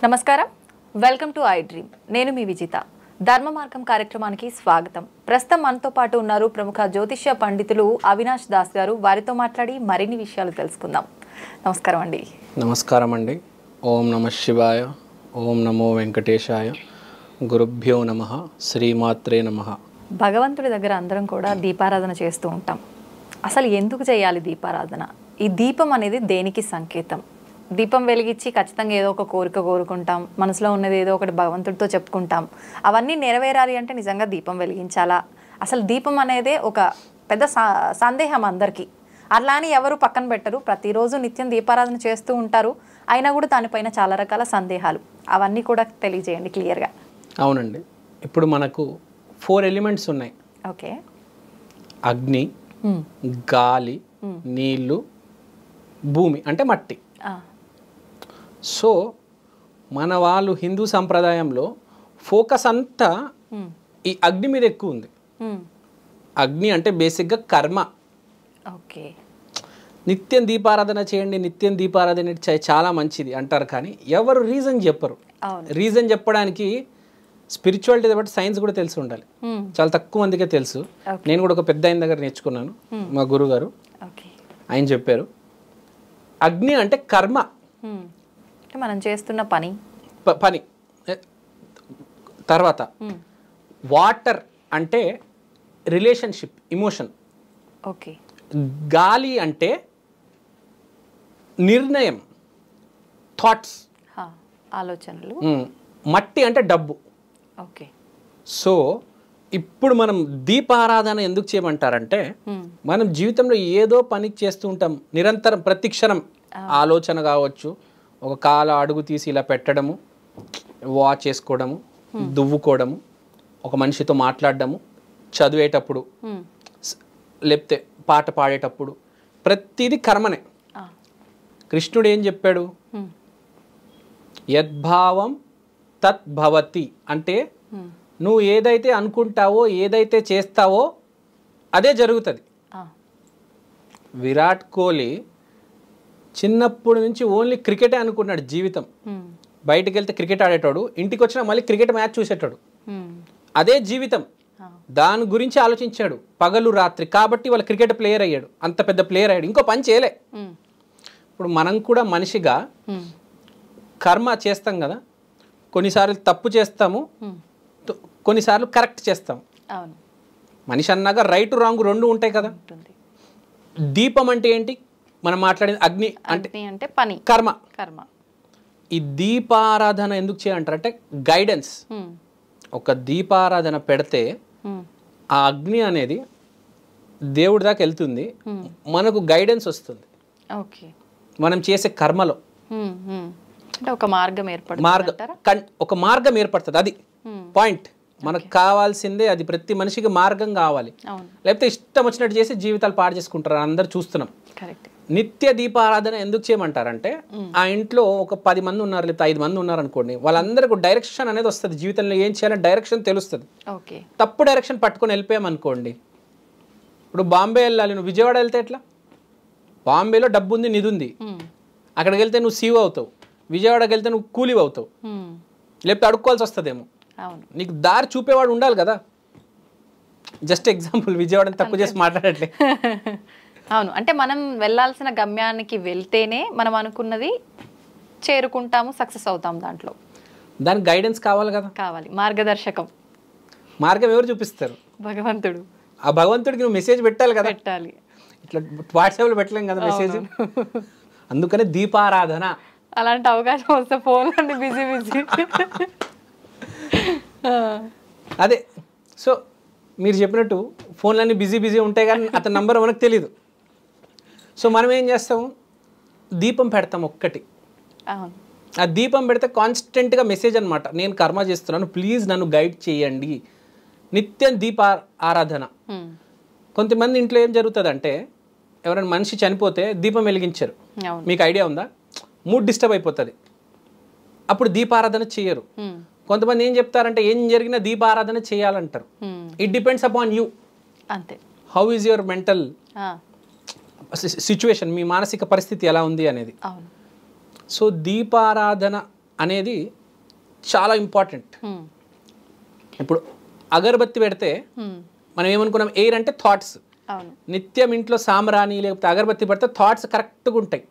నమస్కారం, welcome to I dream. నేను మీ విజిత. ధర్మ మార్గం కార్యక్రమానికి స్వాగతం. ప్రస్తుతం మనతో పాటు ఉన్నారు ప్రముఖ జ్యోతిష్య పండితులు అవినాష్ దాస్ గారు. వారితో మాట్లాడి మరిన్ని విషయాలు తెలుసుకుందాం. నమస్కారం అండి. నమస్కారం అండి. ఓం నమః శివాయ, ఓం నమో వెంకటేశాయ, గురుభ్యో నమః, శ్రీమాత్రే నమః. భగవంతుడి దగ్గర అందరం కూడా దీపారాధన చేస్తూ ఉంటాం. అసలు ఎందుకు చేయాలి దీపారాధన? ఈ దీపం అనేది దేనికి సంకేతం? దీపం వెలిగించి ఖచ్చితంగా ఏదో ఒక కోరిక కోరుకుంటాం, మనసులో ఉన్నది ఏదో ఒకటి భగవంతుడితో చెప్పుకుంటాం. అవన్నీ నెరవేరాలి అంటే నిజంగా దీపం వెలిగించాలా? అసలు దీపం అనేది ఒక పెద్ద సందేహం అందరికీ. అట్లా అని ఎవరు పక్కన పెట్టరు. ప్రతిరోజు నిత్యం దీపారాధన చేస్తూ ఉంటారు. అయినా కూడా దానిపైన చాలా రకాల సందేహాలు. అవన్నీ కూడా తెలియజేయండి క్లియర్గా. అవునండి, ఇప్పుడు మనకు 4 ఎలిమెంట్స్ ఉన్నాయి. ఓకే. అగ్ని, గాలి, నీళ్ళు, భూమి అంటే మట్టి. సో మన వాళ్ళు హిందూ సంప్రదాయంలో ఫోకస్ అంతా ఈ అగ్ని మీద ఎక్కువ ఉంది. అగ్ని అంటే బేసిక్గా కర్మ. ఓకే. నిత్యం దీపారాధన చేయండి, నిత్యం దీపారాధన చాలా మంచిది అంటారు, కానీ ఎవరు రీజన్ చెప్పరు. రీజన్ చెప్పడానికి స్పిరిచువాలిటీ బట్టి సైన్స్ కూడా తెలిసి ఉండాలి. చాలా తక్కువ మందికే తెలుసు. నేను కూడా ఒక పెద్ద ఆయన దగ్గర నేర్చుకున్నాను, మా గురుగారు. ఆయన చెప్పారు అగ్ని అంటే కర్మ, మనం చేస్తున్న పని. తర్వాత వాటర్ అంటే రిలేషన్షిప్, ఇమోషన్. ఓకే. గాలి అంటే నిర్ణయం, థాట్స్, ఆలోచనలు. మట్టి అంటే డబ్బు. ఓకే. సో ఇప్పుడు మనం దీపారాధన ఎందుకు చేయమంటారంటే, మనం జీవితంలో ఏదో పని చేస్తూ ఉంటాం నిరంతరం, ప్రతి క్షణం. ఆలోచన కావచ్చు, ఒక కాలు అడుగు తీసి ఇలా పెట్టడము, వాచ్ చేసుకోవడము, దువ్వుకోవడము, ఒక మనిషితో మాట్లాడడము, చదివేటప్పుడు, లేకపోతే పాట పాడేటప్పుడు, ప్రతిదీ కర్మనే. కృష్ణుడు ఏం చెప్పాడు? యద్భావం తద్భవతి అంటే నువ్వు ఏదైతే అనుకుంటావో, ఏదైతే చేస్తావో అదే జరుగుతుంది. విరాట్ కోహ్లీ చిన్నప్పటి నుంచి ఓన్లీ క్రికెటే అనుకున్నాడు జీవితం. బయటికి వెళ్తే క్రికెట్ ఆడేటాడు, ఇంటికి వచ్చినా మళ్ళీ క్రికెట్ మ్యాచ్ చూసేటాడు. అదే జీవితం. దాని గురించి ఆలోచించాడు పగలు రాత్రి. కాబట్టి వాళ్ళ క్రికెట్ ప్లేయర్ అయ్యాడు, అంత పెద్ద ప్లేయర్ అయ్యాడు. ఇంకో పని చేయలే. ఇప్పుడు మనం కూడా మనిషిగా కర్మ చేస్తాం కదా. కొన్నిసార్లు తప్పు చేస్తాము, కొన్నిసార్లు కరెక్ట్ చేస్తాం. మనిషి అన్నాక రైట్ రాంగ్ రెండు ఉంటాయి కదా. దీపం అంటే ఏంటి? మనం మాట్లాడేది అగ్ని అంటే పని, కర్మ. కర్మ. ఈ దీపారాధన ఎందుకు చేయాలంటారంటే గైడెన్స్. ఒక దీపారాధన పెడితే ఆ అగ్ని అనేది దేవుడి దాకా వెళ్తుంది, మనకు గైడెన్స్ వస్తుంది. ఓకే. మనం చేసే కర్మలో ఒక మార్గం ఒక మార్గం ఏర్పడుతుంది. అది పాయింట్. మనకు కావాల్సిందే అది. ప్రతి మనిషికి మార్గం కావాలి. లేకపోతే ఇష్టం వచ్చినట్టు చేసి జీవితాలు పాడు చేసుకుంటారు, అందరు చూస్తున్నాం. నిత్య దీపారాధన ఎందుకు చేయమంటారంటే, ఆ ఇంట్లో ఒక 10 మంది ఉన్నారు, లేకపోతే 5 మంది ఉన్నారు అనుకోండి, వాళ్ళందరికీ డైరెక్షన్ అనేది వస్తుంది. జీవితంలో ఏం చేయాలని డైరెక్షన్ తెలుస్తుంది. తప్పు డైరెక్షన్ పట్టుకొని వెళ్ళిపోయామనుకోండి, ఇప్పుడు బాంబే వెళ్ళాలి, నువ్వు విజయవాడ వెళ్తే ఎట్లా? బాంబేలో డబ్బు ఉంది, నిధి ఉంది. అక్కడికి వెళ్తే నువ్వు సీఓ అవుతావు, విజయవాడకి వెళ్తే నువ్వు కూలీ అవుతావు, లేకపోతే అడుక్కోవాల్సి వస్తుందేమో. నీకు దారి చూపేవాడు ఉండాలి కదా. జస్ట్ ఎగ్జాంపుల్, విజయవాడని తక్కువ చేసి మాట్లాడట్లే. అవును, అంటే మనం వెళ్ళాల్సిన గమ్యానికి వెళ్తేనే మనం అనుకున్నది చేరుకుంటాము, సక్సెస్ అవుతాం. దాంట్లో దానికి గైడెన్స్ కావాలి కదా. కావాలి, మార్గదర్శకం. మార్గం ఎవరు చూపిస్తారు? భగవంతుడు. ఆ భగవంతుడికి నువ్వు మెసేజ్ పెట్టాలి కదా. పెట్టాలి. ఇట్లా వాట్సాప్లో పెట్టలేం కదా మెసేజ్. అందుకనే దీపారాధన. అలాంటి అవకాశం వస్తే ఫోన్లన్నీ బిజీ బిజీ. అదే. సో మీరు చెప్పినట్టు ఫోన్లన్నీ బిజీ బిజీ ఉంటాయి, కానీ అతని నంబర్ మనకు తెలీదు. సో మనం ఏం చేస్తాము? దీపం పెడతాం ఒక్కటి. ఆ దీపం పెడితే కాన్స్టెంట్గా మెసేజ్ అనమాట, నేను కర్మ చేస్తున్నాను, ప్లీజ్ నన్ను గైడ్ చేయండి. నిత్యం ఆరాధన. కొంతమంది ఇంట్లో ఏం జరుగుతుంది అంటే, ఎవరైనా మనిషి చనిపోతే దీపం వెలిగించరు. మీకు ఐడియా ఉందా? మూడ్ డిస్టర్బ్ అయిపోతుంది, అప్పుడు దీపారాధన చేయరు. కొంతమంది ఏం చెప్తారంటే, ఏం జరిగినా దీపారాధన చేయాలంటారు. It depends upon you. అంతే. How is your mental situation, మీ మానసిక పరిస్థితి ఎలా ఉంది అనేది. సో దీపారాధన అనేది చాలా ఇంపార్టెంట్. ఇప్పుడు అగరబత్తి పెడితే మనం ఏమనుకున్నాం, ఎయిర్ అంటే థాట్స్. నిత్యం ఇంట్లో సాంబ్రాణి లేకపోతే అగరబత్తి పెడితే థాట్స్ కరెక్ట్గా ఉంటాయి.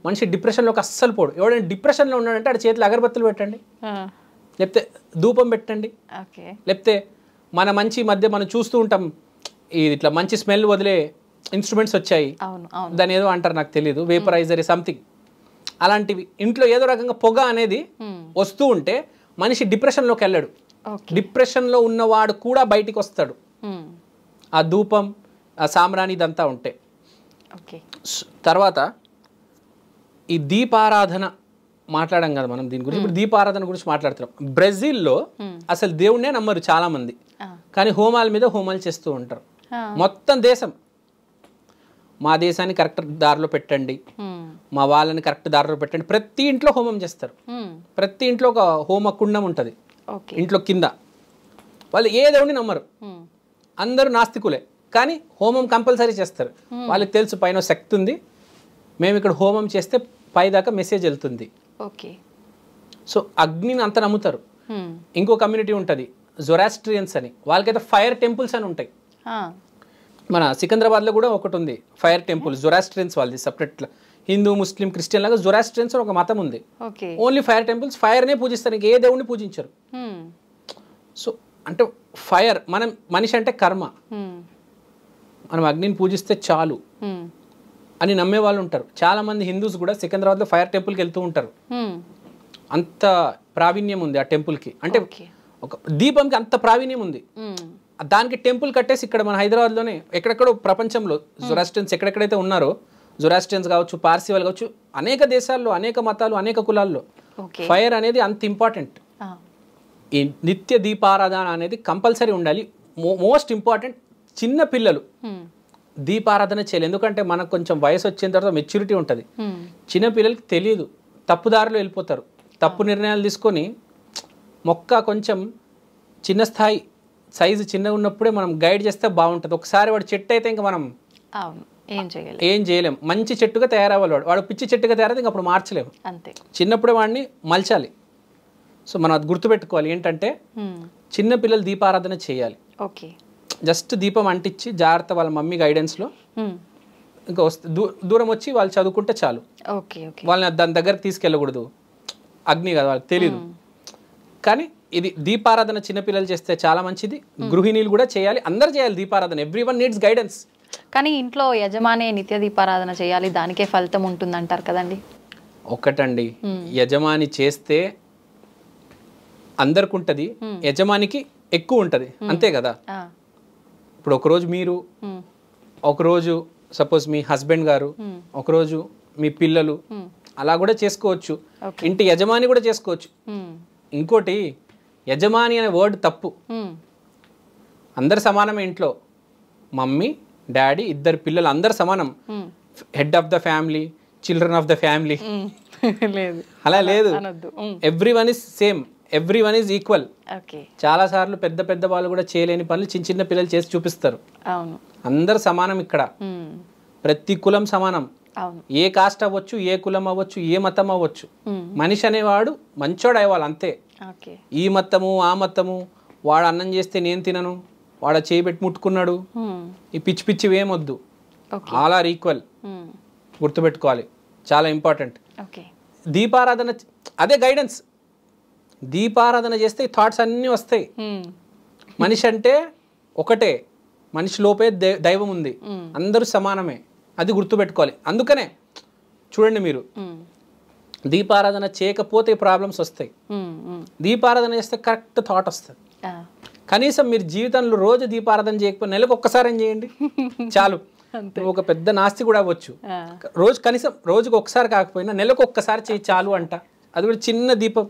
మనిషి డిప్రెషన్లోకి అస్సలు పోడు. ఎవడైనా డిప్రెషన్లో ఉన్నాడంటే ఆడ చేతిలో అగరబత్తులు పెట్టండి, లేకపోతే ధూపం పెట్టండి, లేకపోతే మన మంచి మధ్య మనం చూస్తూ ఉంటాం ఇట్లా మంచి స్మెల్ వదిలే ఇన్స్ట్రుమెంట్స్ వచ్చాయి, దాని ఏదో అంటారు నాకు తెలియదు, వేపరైజర్ సంథింగ్, అలాంటివి ఇంట్లో ఏదో రకంగా పొగ అనేది వస్తూ ఉంటే మనిషి డిప్రెషన్లోకి వెళ్ళాడు. డిప్రెషన్లో ఉన్నవాడు కూడా బయటికి వస్తాడు ఆ ధూపం ఆ సాంబ్రాణి ఇదంతా ఉంటే. తర్వాత ఈ దీపారాధన మాట్లాడాం కదా మనం దీని గురించి. ఇప్పుడు దీపారాధన గురించి మాట్లాడుతున్నాం. బ్రెజిల్లో అసలు దేవుణ్ణే నమ్మరు చాలా మంది, కానీ హోమాల మీద హోమాలు చేస్తూ ఉంటారు. మొత్తం దేశం మా దేశాన్ని కరెక్ట్ దారిలో పెట్టండి, మా వాళ్ళని కరెక్ట్ దారిలో పెట్టండి, ప్రతి ఇంట్లో హోమం చేస్తారు. ప్రతి ఇంట్లో ఒక హోమ కుండం ఉంటుంది ఇంట్లో కింద. వాళ్ళు ఏ దేవుడిని నమ్మరు, అందరూ నాస్తికులే, కానీ హోమం కంపల్సరీ చేస్తారు. వాళ్ళకి తెలుసు పైన శక్తి ఉంది, మేము ఇక్కడ హోమం చేస్తే పై దాకా మెసేజ్ వెళ్తుంది. సో అగ్నిని అంత నమ్ముతారు. ఇంకో కమ్యూనిటీ ఉంటుంది జొరాస్ట్రియన్స్ అని, వాళ్ళకైతే ఫైర్ టెంపుల్స్ అని ఉంటాయి. మన సికింద్రాబాద్లో కూడా ఒకటి ఉంది ఫైర్ టెంపుల్, జొరాస్ట్రియన్స్ వాళ్ళది సపరేట్. హిందూ ముస్లిం క్రిస్టియన్ లాగా జొరాస్ట్రియన్స్ ఒక మతం ఉంది. ఓన్లీ ఫైర్ టెంపుల్స్, ఫైర్నే పూజిస్తారు, ఇంక ఏ దేవుడిని పూజించరు. సో అంటే ఫైర్, మనం మనిషి అంటే కర్మ, మనం అగ్నిని పూజిస్తే చాలు అని నమ్మే వాళ్ళు ఉంటారు. చాలా మంది హిందూస్ కూడా సికింద్రాబాద్లో ఫైర్ టెంపుల్కి వెళ్తూ ఉంటారు. అంత ప్రావీణ్యం ఉంది ఆ టెంపుల్కి, అంటే ఒక దీపంకి అంత ప్రావీణ్యం ఉంది. దానికి టెంపుల్ కట్టేసి ఇక్కడ మన హైదరాబాద్లోనే ఎక్కడెక్కడో ప్రపంచంలో జొరాస్ట్రియన్స్ ఎక్కడెక్కడైతే ఉన్నారో, జొరాస్ట్రియన్స్ కావచ్చు, పార్సీ వాళ్ళు కావచ్చు, అనేక దేశాల్లో అనేక మతాలు అనేక కులాల్లో ఫైర్ అనేది అంత ఇంపార్టెంట్. ఈ నిత్య దీపారాధన అనేది కంపల్సరీ ఉండాలి. మోస్ట్ ఇంపార్టెంట్ చిన్న పిల్లలు దీపారాధన చేయాలి. ఎందుకంటే మనకు కొంచెం వయసు వచ్చిన తర్వాత మెచ్యూరిటీ ఉంటుంది. చిన్న పిల్లలకి తెలియదు, తప్పుదారిలో వెళ్ళిపోతారు, తప్పు నిర్ణయాలు తీసుకొని. మొక్క కొంచెం చిన్న స్థాయి సైజు చిన్నగా ఉన్నప్పుడే మనం గైడ్ చేస్తే బాగుంటుంది. ఒకసారి వాడు చెట్టు అయితే ఇంకా మనం ఏం చేయలేం. మంచి చెట్టుగా తయారవ్వాలి. వాడు పిచ్చి చెట్టుగా తయారైతే ఇంక అప్పుడు మార్చలేము. చిన్నప్పుడే వాడిని మలచాలి. సో మనం అది గుర్తుపెట్టుకోవాలి. ఏంటంటే చిన్న పిల్లలు దీపారాధన చేయాలి. జస్ట్ దీపం అంటించి జాగ్రత్త వాళ్ళ మమ్మీ గైడెన్స్లో ఇంకా వస్తే దూరం వచ్చి వాళ్ళు చదువుకుంటే చాలు. వాళ్ళని దాని దగ్గరకు తీసుకెళ్ళకూడదు, అగ్ని కదా వాళ్ళకి తెలీదు. కానీ ఇది దీపారాధన చిన్నపిల్లలు చేస్తే చాలా మంచిది. గృహిణీలు కూడా చేయాలి, అందరు చేయాలి దీపారాధన. Everyone needs guidance. కానీ ఇంట్లో యజమాని నిత్య దీపారాధన చేయాలి, దానికే ఫలితం ఉంటుంది అంటారు కదండి. ఒకటండి, యజమాని చేస్తే అందరికి ఉంటుంది, యజమానికి ఎక్కువ ఉంటుంది, అంతే కదా. ఇప్పుడు ఒకరోజు మీరు, ఒకరోజు సపోజ్ మీ హస్బెండ్ గారు, ఒకరోజు మీ పిల్లలు, అలా కూడా చేసుకోవచ్చు. ఇంటి యజమాని కూడా చేసుకోవచ్చు. ఇంకోటి, యజమాని అనే వర్డ్ తప్పు. అందరు సమానమే ఇంట్లో. మమ్మీ డాడీ ఇద్దరు పిల్లలు అందరు సమానం. Head of the family, children of the family అలా లేదు. Everyone is same, everyone is equal. చాలా సార్లు పెద్ద పెద్ద వాళ్ళు కూడా చేయలేని పనులు చిన్న చిన్న పిల్లలు చేసి చూపిస్తారు. అందరు సమానం ఇక్కడ, ప్రతి కులం సమానం. ఏ కాస్ట్ అవ్వచ్చు, ఏ కులం అవ్వచ్చు, ఏ మతం అవ్వచ్చు, మనిషి అనేవాడు మంచోడు అయ్యేవాళ్ళు అంతే. ఈ మతము ఆ మతము, వాడు అన్నం చేస్తే నేను తినను, వాడు చేయబెట్టి ముట్టుకున్నాడు, ఈ పిచ్చి పిచ్చివి ఏమొద్దు. ఆల్ ఆర్ ఈక్వల్, గుర్తుపెట్టుకోవాలి, చాలా ఇంపార్టెంట్. దీపారాధన అదే గైడెన్స్. దీపారాధన చేస్తే ఈ థాట్స్ అన్నీ వస్తాయి. మనిషి అంటే ఒకటే, మనిషి లోపే దైవం ఉంది, అందరూ సమానమే, అది గుర్తుపెట్టుకోవాలి. అందుకనే చూడండి, మీరు దీపారాధన చేయకపోతే ప్రాబ్లమ్స్ వస్తాయి, దీపారాధన చేస్తే కరెక్ట్ థాట్ వస్తుంది. కనీసం మీరు జీవితంలో రోజు దీపారాధన చేయకపోతే నెలకు ఒక్కసారి ఏం చేయండి చాలు. ఒక పెద్ద నాస్తి కూడా అవ్వచ్చు, రోజు కనీసం రోజుకి ఒకసారి కాకపోయినా నెలకు ఒక్కసారి చేయి చాలు అంట. అది కూడా చిన్న దీపం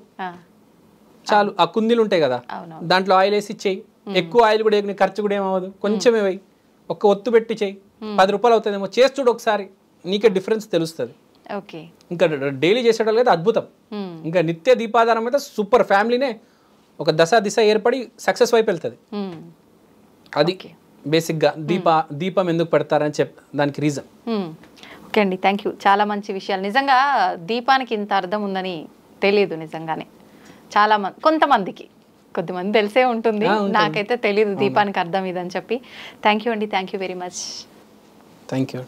చాలు. ఆ కుందీలు ఉంటాయి కదా, దాంట్లో ఆయిల్ వేసి చెయ్యి. ఎక్కువ ఆయిల్ కూడా నీ ఖర్చు కూడా ఏమవ్వదు, కొంచెమే వేయి, ఒక్క ఒత్తు పెట్టి చెయ్యి, 10 రూపాయలు అవుతుందేమో. చేసి చూడు ఒకసారి, నీకే డిఫరెన్స్ తెలుస్తుంది. ఇంకా డైలీ చేసేటప్పుడు అయితే అద్భుతం. ఇంకా నిత్య దీపాధారం అయితే సూపర్. ఫ్యామిలీనే ఒక దిశ ఏర్పడి సక్సెస్ వైపు వెళ్తుంది. అది బేసిక్గా దీపం ఎందుకు పెడతారని దానికి రీజన్. ఓకే అండి, థ్యాంక్ యూ. చాలా మంచి విషయాలు. నిజంగా దీపానికి ఇంత అర్థం ఉందని తెలియదు నిజంగానే. చాలా కొంతమందికి కొద్దిమంది తెలిసే ఉంటుంది, నాకైతే తెలియదు దీపానికి అర్థం ఇదని చెప్పి. థ్యాంక్ యూ అండి, thank you very much. Thank you.